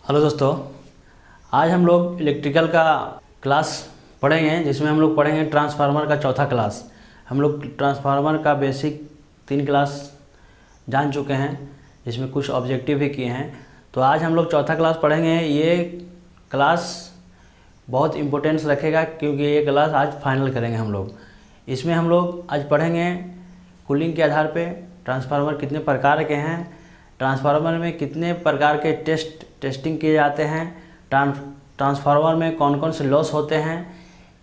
Hello दोस्तों, आज हम लोग इलेक्ट्रिकल का क्लास पढ़ेंगे जिसमें हम लोग पढ़ेंगे ट्रांसफार्मर का चौथा क्लास। हम लोग ट्रांसफार्मर का बेसिक 3 क्लास जान चुके हैं जिसमें कुछ ऑब्जेक्टिव भी किए हैं। तो आज हम लोग चौथा क्लास पढ़ेंगे। ये क्लास बहुत इम्पोर्टेंस रखेगा क्योंकि ये क्लास आज फाइनल करेंगे हम लोग। इसमें हम लोग आज पढ़ेंगे कूलिंग के आधार पे ट्रांसफार्मर कितने प्रकार के हैं, ट्रांसफार्मर में कितने प्रकार के टेस्टिंग किए जाते हैं, ट्रांसफार्मर में कौन कौन से लॉस होते हैं,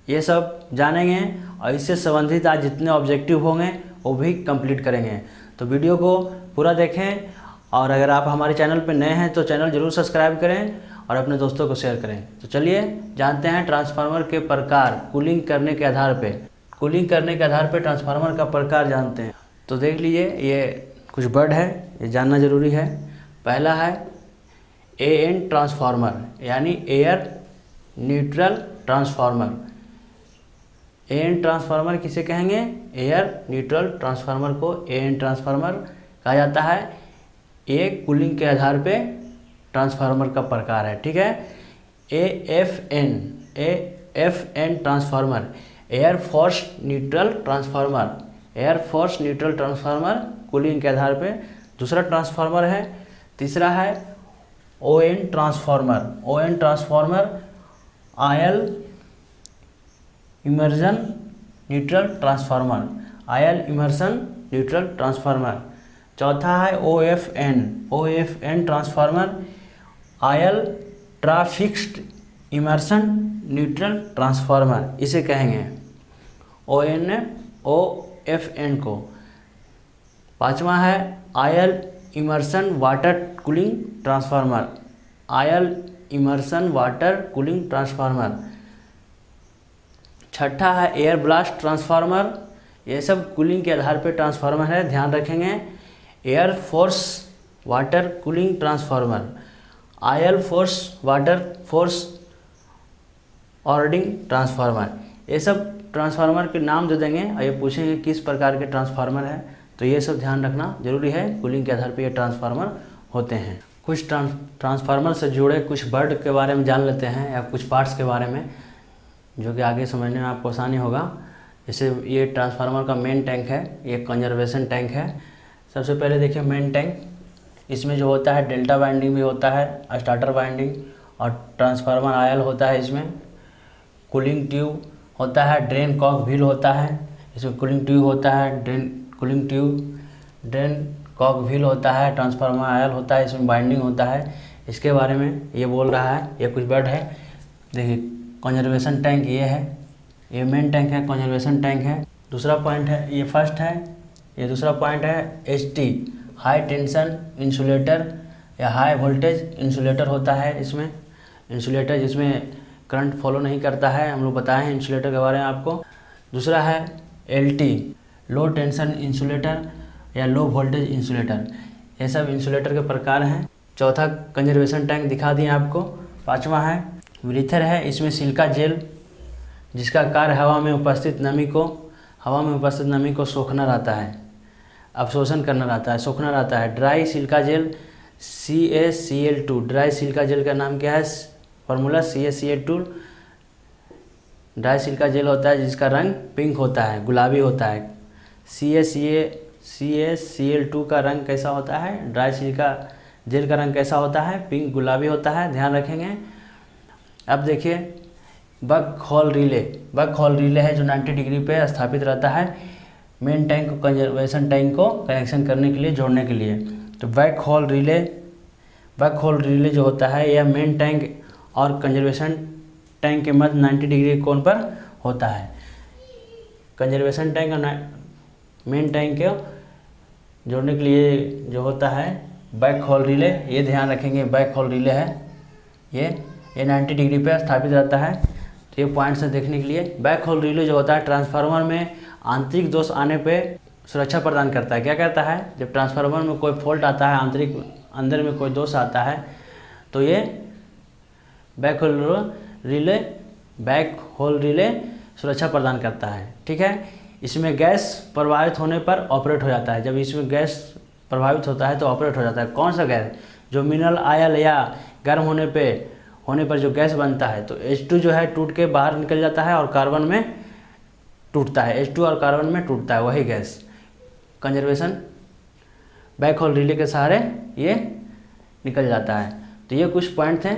ये सब जानेंगे। और इससे संबंधित आज जितने ऑब्जेक्टिव होंगे वो भी कंप्लीट करेंगे। तो वीडियो को पूरा देखें और अगर आप हमारे चैनल पर नए हैं तो चैनल ज़रूर सब्सक्राइब करें और अपने दोस्तों को शेयर करें। तो चलिए जानते हैं ट्रांसफार्मर के प्रकार। कूलिंग करने के आधार पे ट्रांसफार्मर का प्रकार जानते हैं। तो देख लीजिए, ये कुछ वर्ड है, ये जानना ज़रूरी है। पहला है AN ट्रांसफार्मर, यानी air neutral transformer. AN transformer किसे कहेंगे? एयर न्यूट्रल ट्रांसफार्मर को AN ट्रांसफार्मर कहा जाता है। ये कूलिंग के आधार पे ट्रांसफार्मर का प्रकार है, ठीक है। AFN transformer, air force neutral transformer cooling के आधार पे दूसरा ट्रांसफार्मर है। तीसरा है ON transformer, oil immersion neutral transformer. चौथा है OFN ट्रांसफार्मर, आयल ट्राफिक्स्ड इमर्सन न्यूट्रल ट्रांसफार्मर, इसे कहेंगे OFN को। पांचवा है oil immersion water cooling transformer. छठा है एयर ब्लास्ट ट्रांसफार्मर। ये सब कूलिंग के आधार पे ट्रांसफार्मर है, ध्यान रखेंगे। Air force water cooling transformer, oil force water force ऑर्डिंग ट्रांसफार्मर। ये सब ट्रांसफार्मर के नाम जो देंगे और ये पूछेंगे किस प्रकार के ट्रांसफार्मर है, तो ये सब ध्यान रखना जरूरी है। कूलिंग के आधार पे ये ट्रांसफार्मर होते हैं। कुछ ट्रांसफार्मर से जुड़े कुछ वर्ड के बारे में जान लेते हैं या कुछ पार्ट्स के बारे में, जो कि आगे समझने में आपको आसानी होगा। जैसे ये ट्रांसफार्मर का मेन टैंक है, ये कंजर्वेशन टैंक है। सबसे पहले देखिए मेन टैंक, इसमें जो होता है डेल्टा वाइंडिंग भी होता है, स्टार्टर वाइंडिंग और ट्रांसफार्मर आयल होता है। इसमें कूलिंग ट्यूब होता है, ड्रेन कॉक व्हील होता है। इसमें कूलिंग ट्यूब होता है, ड्रेन कॉक व्हील होता है, ट्रांसफार्मर आयल होता है, इसमें बाइंडिंग होता है। इसके बारे में ये बोल रहा है, ये कुछ वर्ड है। देखिए कंजर्वेशन टैंक ये है, ये मेन टैंक है, कंजर्वेशन टैंक है। दूसरा पॉइंट है, ये फर्स्ट है, ये दूसरा पॉइंट है HT, हाई टेंशन इंसुलेटर या हाई वोल्टेज इंसुलेटर होता है। इसमें इंसुलेटर जिसमें करंट फॉलो नहीं करता है, हम लोग बताए हैं इंसुलेटर के बारे में आपको। दूसरा है LT, लो टेंशन इंसुलेटर या लो वोल्टेज इंसुलेटर। ये सब इंसुलेटर के प्रकार हैं। चौथा कंजर्वेशन टैंक दिखा दिए आपको। पांचवा है ब्रीथर है, इसमें सिलिका जेल जिसका कार्य हवा में उपस्थित नमी को सोखना रहता है, अवशोषण करना रहता है, सोखना रहता है। Dry silica gel CaCl2, dry silica gel का नाम क्या है? Formula CaCl2। Dry silica gel होता है जिसका रंग पिंक होता है, गुलाबी होता है। CaCl2 का रंग कैसा होता है? ड्राई सिलिका जेल का रंग कैसा होता है? पिंक गुलाबी होता है, ध्यान रखेंगे। अब देखिए बक हॉल रिले है जो 90 डिग्री पे स्थापित रहता है मेन टैंक को कंजर्वेशन टैंक को कनेक्शन करने के लिए, जोड़ने के लिए। तो बैक हॉल रिले जो होता है यह मेन टैंक और कंजर्वेशन टैंक के मध्य 90 डिग्री कोण पर होता है। कंजर्वेशन टैंक और मेन टैंक को जोड़ने के लिए जो होता है बैक हॉल रिले, ये ध्यान रखेंगे। बैक हॉल रिले है, ये 90 डिग्री पे स्थापित रहता है। तो ये पॉइंट से देखने के लिए बैक होल रिले जो होता है ट्रांसफार्मर में आंतरिक दोष आने पे सुरक्षा प्रदान करता है। क्या करता है? जब ट्रांसफार्मर में कोई फॉल्ट आता है, आंतरिक अंदर में कोई दोष आता है, तो ये बैक होल रिले सुरक्षा प्रदान करता है, ठीक है। इसमें गैस प्रवाहित होने पर ऑपरेट हो जाता है। जब इसमें गैस प्रभावित होता है तो ऑपरेट हो जाता है। कौन सा गैस? जो मिनरल आयल या गर्म होने पर जो गैस बनता है, तो H2 जो है टूट के बाहर निकल जाता है और कार्बन में टूटता है, H2 और कार्बन में टूटता है वही गैस। कंजर्वेशन बैक होल रिले के सहारे ये निकल जाता है। तो ये कुछ पॉइंट थे।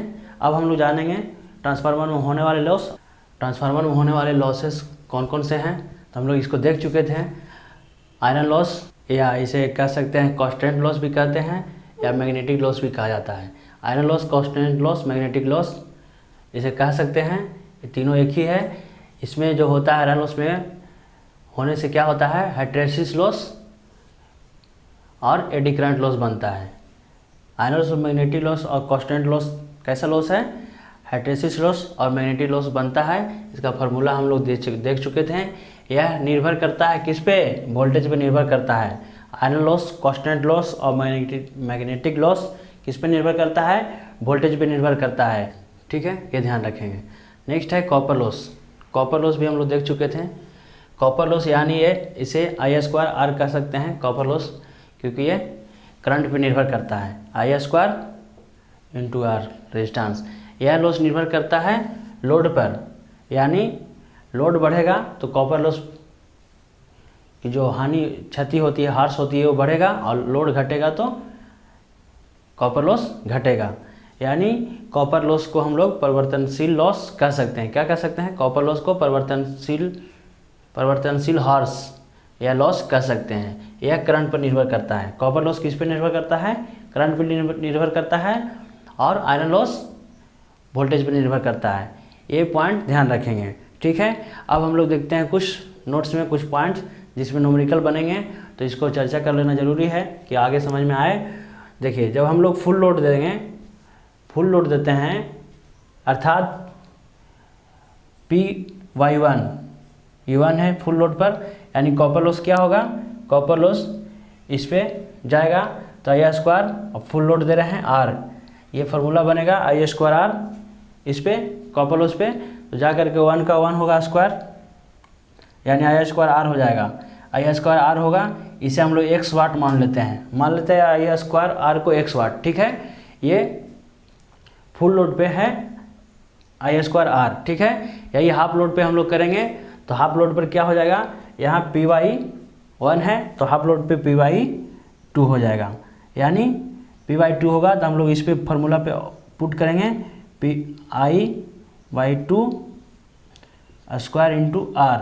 अब हम लोग जानेंगे ट्रांसफार्मर में होने वाले लॉस। ट्रांसफार्मर में होने वाले लॉसेस कौन कौन से हैं, तो हम लोग इसको देख चुके थे। आयरन लॉस, या इसे कह सकते हैं कांस्टेंट लॉस भी कहते हैं, या मैग्नेटिक लॉस भी कहा जाता है। Iron loss, constant loss, magnetic loss इसे कह सकते हैं। ये तीनों एक ही है। इसमें जो होता है आयरन लॉस में होने से क्या होता है, हिस्टैरिसीस लॉस और एडी करंट लॉस बनता है। आयरन लॉस, मैग्नेटिक लॉस और कांस्टेंट लॉस कैसा लॉस है, हिस्टैरिसीस लॉस और मैग्नेटिक लॉस बनता है। इसका फार्मूला हम लोग देख चुके थे। यह निर्भर करता है किस पे, वोल्टेज पे निर्भर करता है। आयरन लॉस, कांस्टेंट लॉस और मैग्नेटिक लॉस किस पे निर्भर करता है, वोल्टेज पे निर्भर करता है। ठीक है, ये ध्यान रखेंगे। नेक्स्ट है कॉपर लॉस। कॉपर लॉस भी हम लोग देख चुके थे। कॉपर लॉस यानी ये इसे I² कह सकते हैं कॉपर लॉस, क्योंकि ये करंट पे निर्भर करता है। I² × R resistance. यह लॉस निर्भर करता है लोड पर, यानी लोड बढ़ेगा तो कॉपर लॉस की जो क्षति होती है, हार्स होती है, वो बढ़ेगा, और लोड घटेगा तो कॉपर लॉस घटेगा। यानी कॉपर लॉस को हम लोग परिवर्तनशील लॉस कह सकते हैं। क्या कह सकते हैं, कॉपर लॉस को परिवर्तनशील हार्स या लॉस कह सकते हैं। यह करंट पर निर्भर करता है। कॉपर लॉस किस पर निर्भर करता है, करंट पर निर्भर करता है, और आयरन लॉस वोल्टेज पर निर्भर करता है। ये पॉइंट ध्यान रखेंगे। ठीक है, अब हम लोग देखते हैं कुछ नोट्स में कुछ पॉइंट्स जिसमें न्यूमेरिकल बनेंगे, तो इसको चर्चा कर लेना ज़रूरी है कि आगे समझ में आए। देखिए, जब हम लोग फुल लोड देते हैं, अर्थात Py1 U1 है फुल लोड पर, यानी कॉपर लॉस क्या होगा, कॉपर लॉस इस पे जाएगा तो I² और फुल लोड दे रहे हैं R, ये फार्मूला बनेगा I²R इस पे कॉपर लॉस पे, तो जा करके 1 का 1 होगा स्क्वायर, यानी I² हो जाएगा। I² होगा, इसे हम लोग x वाट मान लेते हैं I² को x वाट। ठीक है, ये फुल लोड पे है I²। ठीक है, यही हाफ लोड पे हम लोग करेंगे, तो हाफ लोड पर क्या हो जाएगा, यहाँ Py1 है तो हाफ लोड पे Py2 हो जाएगा, यानी Py2 होगा तो हम लोग इस पे फार्मूला पे पुट करेंगे Pi/2 × R,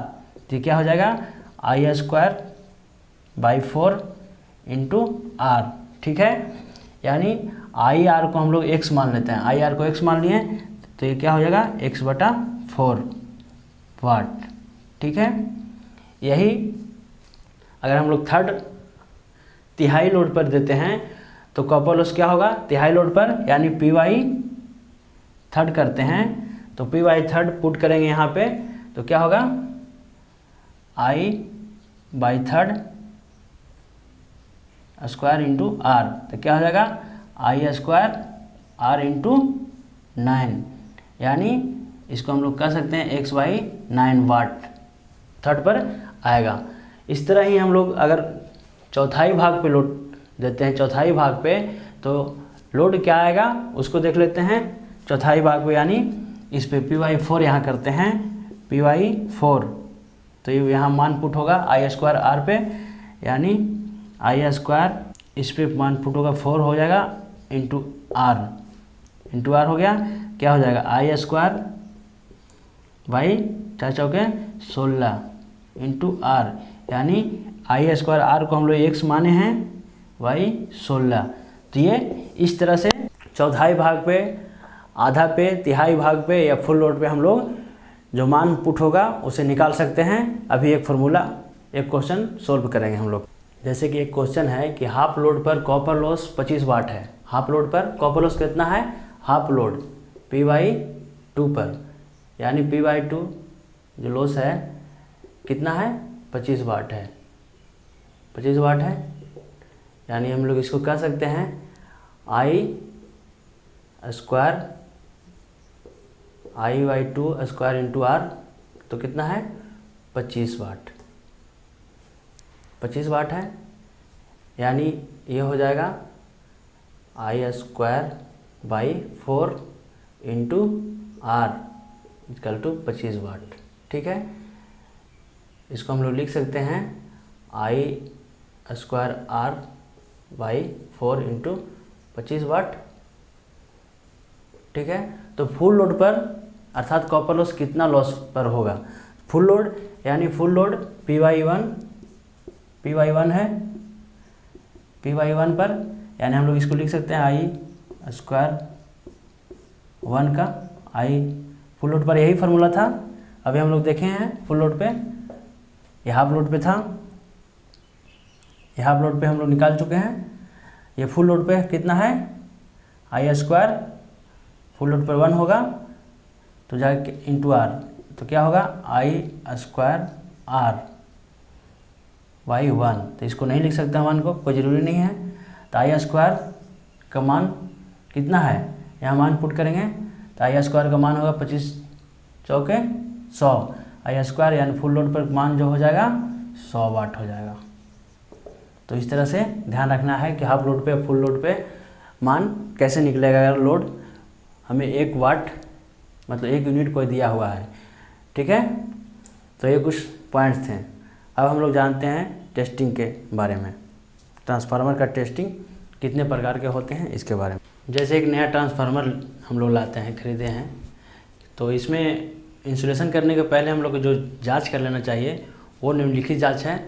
तो क्या हो जाएगा I²/4 × R। ठीक है, यानी IR को हम लोग x मान लेते हैं, IR को x मान लिए तो ये क्या हो जाएगा x/4 वाट। ठीक है, यही अगर हम लोग तिहाई लोड पर देते हैं तो कॉपर लॉस क्या होगा, तिहाई लोड पर, यानी Py3 करते हैं तो Py3 पुट करेंगे यहाँ पे, तो क्या होगा I/3 स्क्वायर × R, तो क्या हो जाएगा I² R × 9, यानी इसको हम लोग कह सकते हैं x/9 वाट थर्ड पर आएगा। इस तरह ही हम लोग अगर चौथाई भाग पे लोड देते हैं, चौथाई भाग पे, तो लोड क्या आएगा उसको देख लेते हैं। चौथाई भाग पे यानी इस पे Py4 यहाँ करते हैं, Py4, तो ये यहाँ मान पुट होगा I² R पे, यानी I² इस पे मान पुट होगा 4 हो जाएगा × R हो गया, क्या हो जाएगा I² बाई 4 चौके 16 × R, यानी I² R को हम लोग x माने हैं y/16। तो ये इस तरह से चौथाई भाग पे, आधा पे, तिहाई भाग पे या फुल लोड पे हम लोग जो मान पुट होगा उसे निकाल सकते हैं। अभी एक क्वेश्चन सोल्व करेंगे हम लोग। जैसे कि एक क्वेश्चन है कि हाफ लोड पर कॉपर लॉस 25 वाट है। हाफ लोड पर कॉपर लॉस कितना है, हाफ लोड Py2 पर, यानी Py2 जो लॉस है कितना है, 25 वाट है। 25 वाट है, यानी हम लोग इसको कह सकते हैं I² I/2 स्क्वायर × R, तो कितना है 25 वाट। 25 वाट है, यानी ये हो जाएगा I² by 4 into R equal to 25 watt. ठीक है, इसको हम लोग लिख सकते हैं I square R by 4 into 25 watt. ठीक है, तो फुल लोड पर अर्थात कॉपर लॉस कितना लॉस पर होगा? फुल लोड यानी फुल लोड Py1 है, Py1 पर यानी हम लोग इसको लिख सकते हैं आई स्क्वायर 1 का आई फुल लोड पर, यही फार्मूला था। अभी हम लोग देखे हैं फुल लोड पे, ये हाफ लोड पे था, ये हाफ लोड पे हम लोग निकाल चुके हैं। ये फुल लोड पे कितना है? आई स्क्वायर फुल लोड पर 1 होगा तो जाके इंटू आर, तो क्या होगा आई स्क्वायर आर बाई 1। तो इसको नहीं लिख सकते 1 को, कोई ज़रूरी नहीं है। तो आई स्क्वायर का मान कितना है, यहाँ मान पुट करेंगे तो आई स्क्वायर का मान होगा 25 चौके 100। आई स्क्वायर यानी फुल लोड पर मान जो हो जाएगा 100 वाट हो जाएगा। तो इस तरह से ध्यान रखना है कि हाफ लोड पे फुल लोड पे मान कैसे निकलेगा। अगर लोड हमें 1 वाट मतलब 1 यूनिट कोई दिया हुआ है। ठीक है, तो ये कुछ पॉइंट्स थे। अब हम लोग जानते हैं टेस्टिंग के बारे में, ट्रांसफार्मर का टेस्टिंग कितने प्रकार के होते हैं इसके बारे में। जैसे एक नया ट्रांसफार्मर हम लोग लाते हैं, खरीदे हैं, तो इसमें इंस्टॉलेशन करने के पहले हम लोग को जो जांच कर लेना चाहिए वो निम्नलिखित जांच है।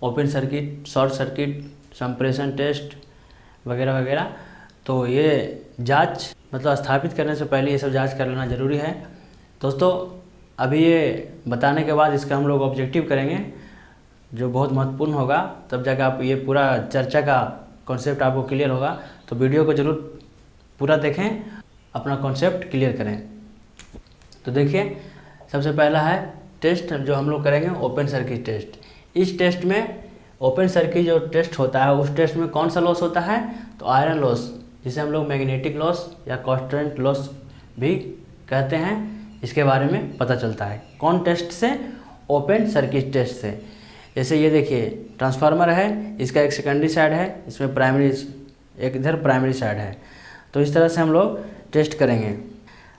ओपन सर्किट, शॉर्ट सर्किट, संप्रेषण टेस्ट वगैरह वगैरह। तो ये जांच मतलब स्थापित करने से पहले ये सब जांच कर लेना ज़रूरी है। दोस्तों अभी ये बताने के बाद इसका हम लोग ऑब्जेक्टिव करेंगे जो बहुत महत्वपूर्ण होगा, तब जाकर आप ये पूरा चर्चा का कॉन्सेप्ट आपको क्लियर होगा। तो वीडियो को ज़रूर पूरा देखें, अपना कॉन्सेप्ट क्लियर करें। तो देखिए, सबसे पहला है टेस्ट जो हम लोग करेंगे ओपन सर्किट टेस्ट। इस टेस्ट में ओपन सर्किट जो टेस्ट होता है उस टेस्ट में कौन सा लॉस होता है? तो आयरन लॉस, जिसे हम लोग मैग्नेटिक लॉस या कांस्टेंट लॉस भी कहते हैं, इसके बारे में पता चलता है। कौन टेस्ट से? ओपन सर्किट टेस्ट से। जैसे ये देखिए ट्रांसफार्मर है, इसका एक सेकेंडरी साइड है, इसमें प्राइमरी, एक इधर प्राइमरी साइड है। तो इस तरह से हम लोग टेस्ट करेंगे।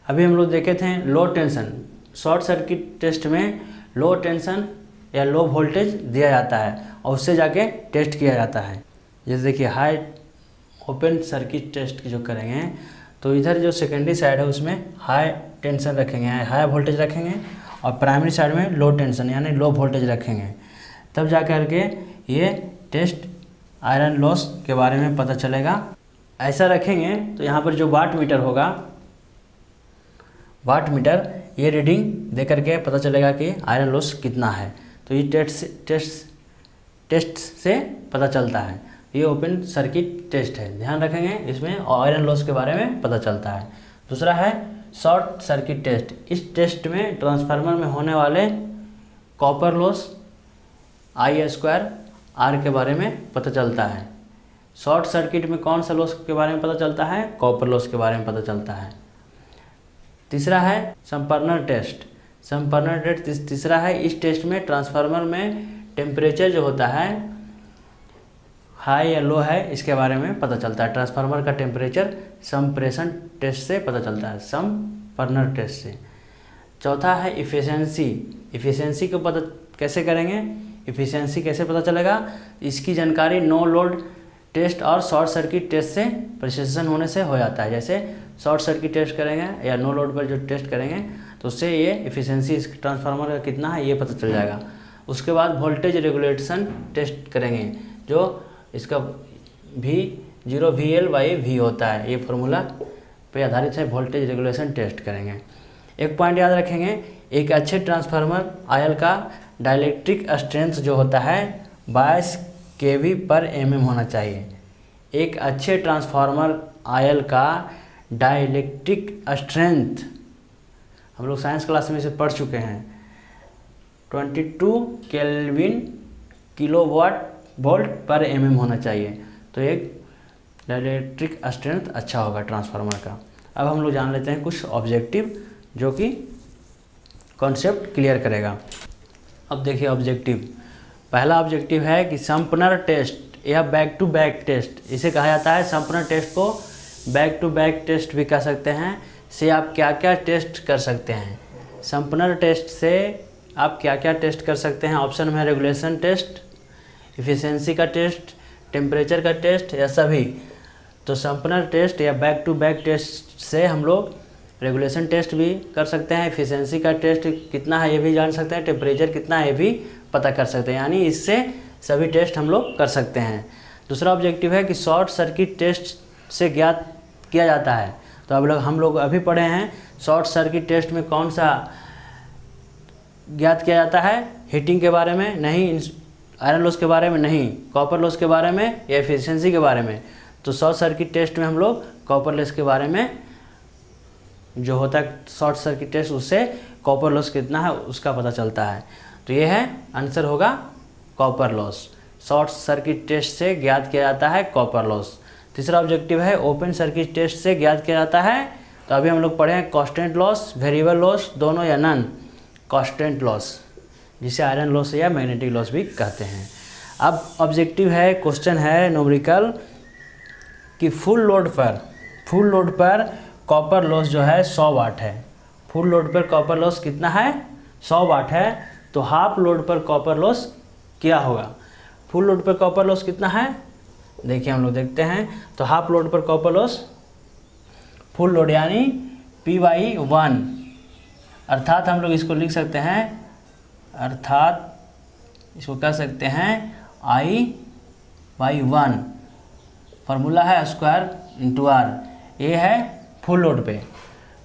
अभी हम लोग देखे थे लो टेंशन, शॉर्ट सर्किट टेस्ट में लो टेंशन या लो वोल्टेज दिया जाता है और उससे जाके टेस्ट किया जाता है। जैसे देखिए हाई ओपन सर्किट टेस्ट जो करेंगे तो इधर जो सेकेंडरी साइड है उसमें हाई टेंशन रखेंगे, हाई वोल्टेज रखेंगे, और प्राइमरी साइड में लो टेंशन यानी लो वोल्टेज रखेंगे। तब जा कर के ये टेस्ट आयरन लॉस के बारे में पता चलेगा। ऐसा रखेंगे तो यहाँ पर जो वाट मीटर होगा, वाट मीटर ये रीडिंग दे करके पता चलेगा कि आयरन लॉस कितना है। तो ये टेस्ट से पता चलता है। ये ओपन सर्किट टेस्ट है, ध्यान रखेंगे, इसमें आयरन लॉस के बारे में पता चलता है। दूसरा है शॉर्ट सर्किट टेस्ट। इस टेस्ट में ट्रांसफार्मर में होने वाले copper loss I square R के बारे में पता चलता है। शॉर्ट सर्किट में कौन सा लॉस के बारे में पता चलता है? कॉपर लॉस के बारे में पता चलता है। तीसरा है संपर्नर टेस्ट। संपर्नर टेस्ट तीसरा है। इस टेस्ट में ट्रांसफार्मर में टेम्परेचर जो होता है हाई या लो है, इसके बारे में पता चलता है। ट्रांसफार्मर का टेम्परेचर संप्रेषण टेस्ट से पता चलता है, संपर्नर टेस्ट से। चौथा है इफ़िशियंसी। इफ़िशियंसी को पता कैसे करेंगे? इफ़िशियंसी कैसे पता चलेगा? इसकी जानकारी नो लोड टेस्ट और शॉर्ट सर्किट टेस्ट से प्रिसिशन होने से हो जाता है। जैसे शॉर्ट सर्किट टेस्ट करेंगे या नो लोड पर जो टेस्ट करेंगे तो उससे ये इफ़िशियंसी इस ट्रांसफार्मर का कितना है ये पता चल जाएगा। उसके बाद वोल्टेज रेगुलेशन टेस्ट करेंगे, जो इसका V0 VL/V होता है, ये फार्मूला पे आधारित है। वोल्टेज रेगुलेशन टेस्ट करेंगे। एक पॉइंट याद रखेंगे, एक अच्छे ट्रांसफार्मर आयल का डाइलेक्ट्रिक स्ट्रेंथ जो होता है 22 kV/mm होना चाहिए। एक अच्छे ट्रांसफार्मर आयल का डाइलेक्ट्रिक स्ट्रेंथ, हम लोग साइंस क्लास में इसे पढ़ चुके हैं, 22 केल्विन kW/mm होना चाहिए। तो एक डाइलेक्ट्रिक स्ट्रेंथ अच्छा होगा ट्रांसफार्मर का। अब हम लोग जान लेते हैं कुछ ऑब्जेक्टिव जो कि कॉन्सेप्ट क्लियर करेगा। अब देखिए ऑब्जेक्टिव, पहला ऑब्जेक्टिव है कि संपर्नर टेस्ट या बैक टू बैक टेस्ट, इसे कहा जाता है। संपर्नर टेस्ट को बैक टू बैक टेस्ट भी कह सकते हैं। से आप क्या क्या टेस्ट कर सकते हैं? संपनर टेस्ट से आप क्या क्या टेस्ट कर सकते हैं? ऑप्शन में है रेगुलेशन टेस्ट, इफ़िशियंसी का टेस्ट, टेम्परेचर का टेस्ट या सभी। तो संपनर टेस्ट या बैक टू बैक टेस्ट से हम लोग रेगुलेशन टेस्ट भी कर सकते हैं, इफ़िशियंसी का टेस्ट कितना है ये भी जान सकते हैं, टेम्परेचर कितना है ये भी पता कर सकते हैं, यानी इससे सभी टेस्ट हम लोग कर सकते हैं। दूसरा ऑब्जेक्टिव है कि शॉर्ट सर्किट टेस्ट से ज्ञात किया जाता है। तो हम लोग अभी पढ़े हैं शॉर्ट सर्किट टेस्ट में कौन सा ज्ञात किया जाता है? हीटिंग के बारे में नहीं, आयरन लॉस के बारे में नहीं, कॉपर लॉस के बारे में या एफिशिएंसी के बारे में। तो शॉर्ट सर्किट टेस्ट में हम लोग कॉपर लॉस के बारे में जो होता है शॉर्ट सर्किट टेस्ट, उससे कॉपर लॉस कितना है उसका पता चलता है। तो ये है आंसर होगा copper loss. Short circuit test से ज्ञात किया जाता है कॉपर लॉस। तीसरा ऑब्जेक्टिव है ओपन सर्किट टेस्ट से ज्ञात किया जाता है। तो अभी हम लोग पढ़े हैं कांस्टेंट लॉस, वेरिएबल लॉस, दोनों या नन। कांस्टेंट लॉस जिसे आयरन लॉस या मैग्नेटिक लॉस भी कहते हैं। अब ऑब्जेक्टिव है, क्वेश्चन है न्यूमेरिकल कि फुल लोड पर कॉपर लॉस जो है 100 वाट है। फुल लोड पर कॉपर लॉस कितना है? 100 वाट है। तो हाफ लोड पर कॉपर लॉस क्या होगा? फुल लोड पर कॉपर लॉस कितना है? देखिए हम लोग देखते हैं। तो हाफ लोड पर कॉपर लॉस, फुल लोड यानी P/1, अर्थात हम लोग इसको लिख सकते हैं, अर्थात इसको कह सकते हैं I/1। फार्मूला है स्क्वायर इंटू R। ये है फुल लोड पे।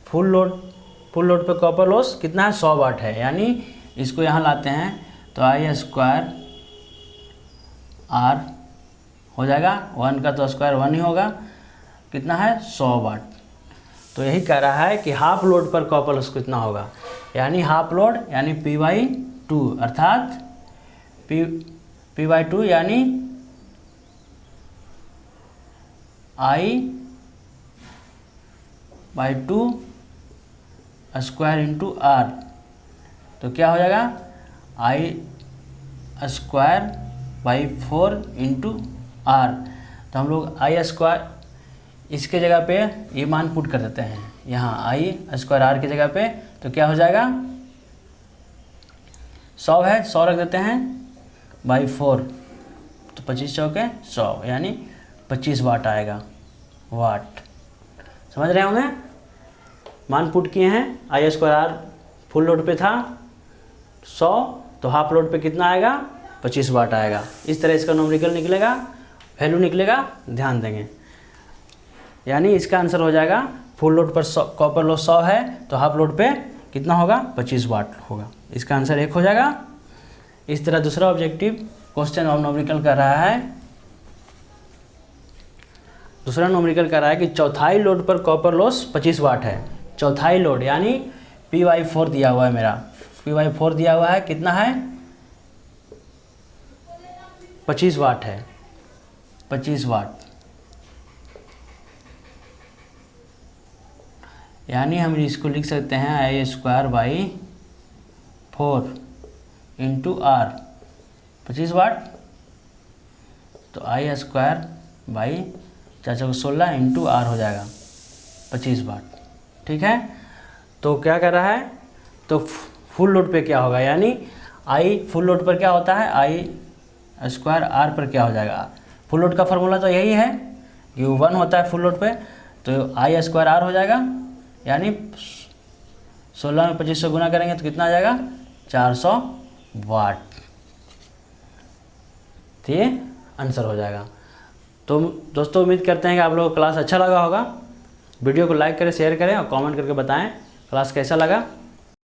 फुल लोड पे कॉपर लॉस कितना है? 100 वाट है। यानी इसको यहाँ लाते हैं तो I² R हो जाएगा। 1 का तो स्क्वायर 1 ही होगा। कितना है? 100 वाट। तो यही कह रहा है कि हाफ लोड पर कॉपर लॉस कितना होगा, यानी हाफ लोड यानी P/2, अर्थात P/2 यानी I/2 स्क्वायर इंटू R। तो क्या हो जाएगा? I²/4 into R। तो हम लोग I² इसके जगह पे ये मान पुट कर देते हैं यहाँ I² R की जगह पे। तो क्या हो जाएगा? 100 है, 100 रख देते हैं /4, तो 25 चौके 100 यानी 25 वाट आएगा। वाट समझ रहे होंगे? मान पुट किए हैं। I² फुल लोड पे था 100, तो हाफ लोड पे कितना आएगा? 25 वाट आएगा। इस तरह इसका न्यूमेरिकल निकलेगा, वैल्यू निकलेगा, ध्यान देंगे। यानी इसका आंसर हो जाएगा फुल लोड पर कॉपर लॉस 100 है, तो हाफ लोड पे कितना होगा? 25 वाट होगा। इसका आंसर 1 हो जाएगा। इस तरह दूसरा ऑब्जेक्टिव क्वेश्चन और न्यूमेरिकल कर रहा है। दूसरा न्यूमेरिकल कर रहा है कि चौथाई लोड पर कॉपर लॉस 25 वाट है। चौथाई लोड यानी P/4 दिया हुआ है मेरा, P/4 दिया हुआ है, कितना है? 25 वाट है, 25 वाट। यानी हम इसको लिख सकते हैं I²/4 इंटू R, 25 वाट। तो I²/4 इंटू R हो जाएगा 25 वाट। ठीक है, तो क्या कर रहा है? तो फुल लोड पे क्या होगा, यानी फुल लोड पर क्या होता है? I² R पर क्या हो जाएगा? फुल लोड का फार्मूला तो यही है कि 1 होता है फुल लोड पे, तो I² R हो जाएगा। यानी 16 में 25 से गुना करेंगे तो कितना आ जाएगा? 400 वाट। तो ये आंसर हो जाएगा। तो दोस्तों उम्मीद करते हैं कि आप लोगों को क्लास अच्छा लगा होगा। वीडियो को लाइक करें, शेयर करें और कमेंट करके बताएं क्लास कैसा लगा।